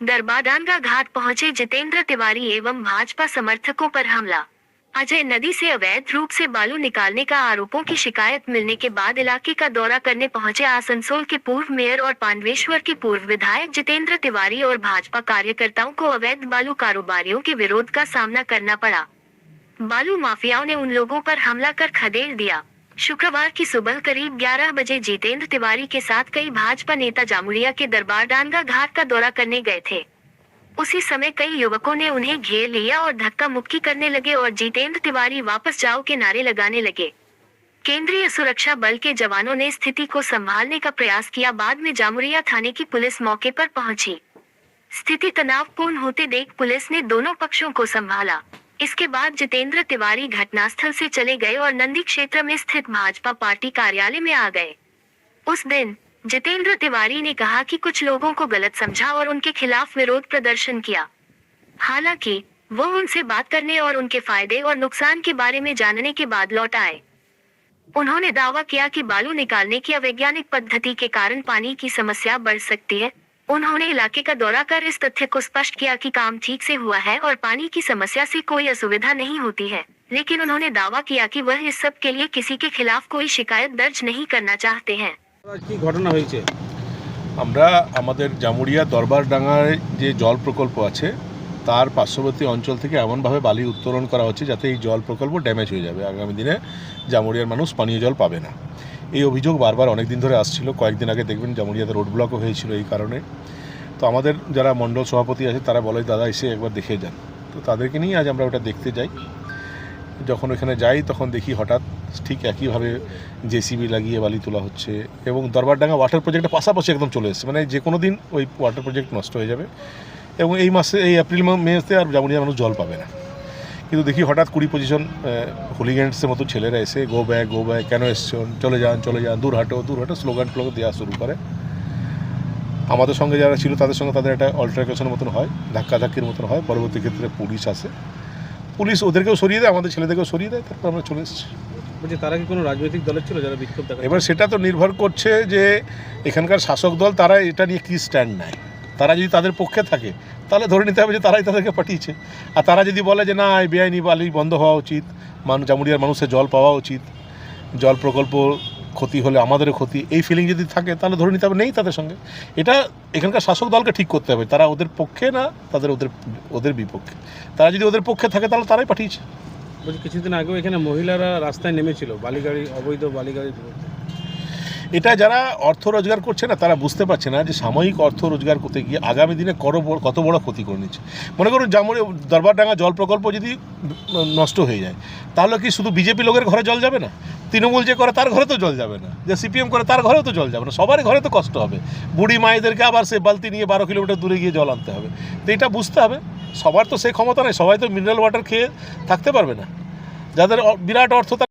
दरबाडांगा घाट पहुंचे जितेंद्र तिवारी एवं भाजपा समर्थकों पर हमला। अजय नदी से अवैध रूप से बालू निकालने का आरोपों की शिकायत मिलने के बाद इलाके का दौरा करने पहुंचे आसनसोल के पूर्व मेयर और पांडवेश्वर के पूर्व विधायक जितेंद्र तिवारी और भाजपा कार्यकर्ताओं को अवैध बालू कारोबारियों के विरोध का सामना करना पड़ा। बालू माफियाओं ने उन लोगों पर हमला कर खदेड़ दिया। शुक्रवार की सुबह करीब 11 बजे जितेंद्र तिवारी के साथ कई भाजपा नेता जामुड़िया के दरबाडांगा घाट का दौरा करने गए थे। उसी समय कई युवकों ने उन्हें घेर लिया और धक्का मुक्की करने लगे और जितेंद्र तिवारी वापस जाओ के नारे लगाने लगे। केंद्रीय सुरक्षा बल के जवानों ने स्थिति को संभालने का प्रयास किया। बाद में जामुड़िया थाने की पुलिस मौके पर पहुंची। स्थिति तनावपूर्ण होते देख पुलिस ने दोनों पक्षों को संभाला। इसके बाद जितेंद्र तिवारी घटनास्थल से चले गए और नंदी क्षेत्र में स्थित भाजपा पार्टी कार्यालय में आ गए। उस दिन जितेंद्र तिवारी ने कहा कि कुछ लोगों को गलत समझा और उनके खिलाफ विरोध प्रदर्शन किया। हालांकि वो उनसे बात करने और उनके फायदे और नुकसान के बारे में जानने के बाद लौट आए। उन्होंने दावा किया कि बालू निकालने की अवैज्ञानिक पद्धति के कारण पानी की समस्या बढ़ सकती है। उन्होंने इलाके का दौरा कर इस तथ्य को स्पष्ट किया कि काम ठीक से हुआ है और पानी की समस्या से कोई असुविधा नहीं होती है, लेकिन उन्होंने दावा किया कि वह इस सब के लिए किसी के खिलाफ कोई शिकायत दर्ज नहीं करना चाहते हैं। কি ঘটনা হয়েছে? আমরা আমাদের জামুড়িয়া দরবারডাঙ্গায় যে জল প্রকল্প আছে তার পার্শ্ববর্তী অঞ্চল থেকে এমনভাবে বালি উত্তোলন করা হচ্ছে যাতে এই জল প্রকল্প ড্যামেজ হয়ে যাবে। আগামী দিনে জামুড়িয়ার মানুষ পানীয় জল পাবে না। এই অভিযোগ বারবার অনেক দিন ধরে আসছিল। কয়েকদিন আগে দেখবেন জামুড়িয়াতে রোড ব্লকও হয়েছিল এই কারণে। তো আমাদের যারা মণ্ডল সভাপতি আছে তারা বলে দাদা এসে একবার দেখে যান। তো তাদেরকে নিয়ে আজ আমরা ওটা দেখতে যাই। যখন ওখানে যাই তখন দেখি হঠাৎ ঠিক একইভাবে জেসিবি লাগিয়ে বালি তোলা হচ্ছে এবং দরবারডাঙ্গা ওয়াটার প্রজেক্টের পাশাপাশি একদম চলে এসেছে। মানে যে কোনো দিন ওই ওয়াটার প্রজেক্ট নষ্ট হয়ে যাবে এবং এই মাসে এই এপ্রিল মেতে আর জামুড়িয়ার মানুষ জল পাবে না। কিন্তু দেখি হঠাৎ 20-25 হুলিগ্যান্সের মতো ছেলেরা এসে গো ব্যাক কেন এসছেন, চলে যান, দূর হাঁটো স্লোগান দেওয়া শুরু করে। আমাদের সঙ্গে যারা ছিল তাদের সঙ্গে তাদের একটা অল্টারকেশনের মতন হয়, ধাক্কাধাক্কির মতন হয়। পরবর্তী ক্ষেত্রে পুলিশ আসে, পুলিশ ওদেরকেও সরিয়ে দেয়, আমাদের ছেলেদেরকেও সরিয়ে দেয়, তারপর আমরা চলে এসেছি। বলছি তারা কি কোনো রাজনৈতিক দলের ছিল যারা বিক্ষোভ দেখায়? এবার সেটা তো নির্ভর করছে যে এখানকার শাসক দল তারা এটা নিয়ে কী স্ট্যান্ড নেয়। তারা যদি তাদের পক্ষে থাকে তাহলে ধরে নিতে হবে যে তারাই তাদেরকে পাঠিয়েছে। আর তারা যদি বলে যে না এই বেআইনি বালি বন্ধ হওয়া উচিত, জামুড়িয়ার মানুষের জল পাওয়া উচিত, জল প্রকল্প ক্ষতি হলে আমাদেরও ক্ষতি, এই ফিলিং যদি থাকে তাহলে ধরে নিতে হবে নেই তাদের সঙ্গে। এটা এখানকার শাসক দলকে ঠিক করতে হবে, তারা ওদের পক্ষে না ওদের বিপক্ষে। তারা যদি ওদের পক্ষে থাকে তাহলে তারাই পাঠিয়েছে। বলছি কিছুদিন আগেও এখানে মহিলারা রাস্তায় নেমেছিল বালিগাড়ি, অবৈধ বালিগাড়ি। এটা যারা অর্থ রোজগার করছে না তারা বুঝতে পারছে না যে সাময়িক অর্থ রোজগার করতে গিয়ে আগামী দিনে কত বড় ক্ষতি করে নিচ্ছে। মনে করুন দরবারডাঙ্গা জল প্রকল্প যদি নষ্ট হয়ে যায় তাহলে কি শুধু বিজেপি লোকের ঘরে জল যাবে না? তৃণমূল যে করে তার ঘরে তো জল যাবে না, যে সিপিএম করে তার ঘরেও তো জল যাবে না, সবারই ঘরে তো কষ্ট হবে। বুড়ি মায়েদেরকে আবার সে বালতি নিয়ে 12 কিলোমিটার দূরে গিয়ে জল আনতে হবে। তো এটা বুঝতে হবে, সবার তো সেই ক্ষমতা নেই, সবাই তো মিনারেল ওয়াটার খেয়ে থাকতে পারবে না। যাদের বিরাট অর্থ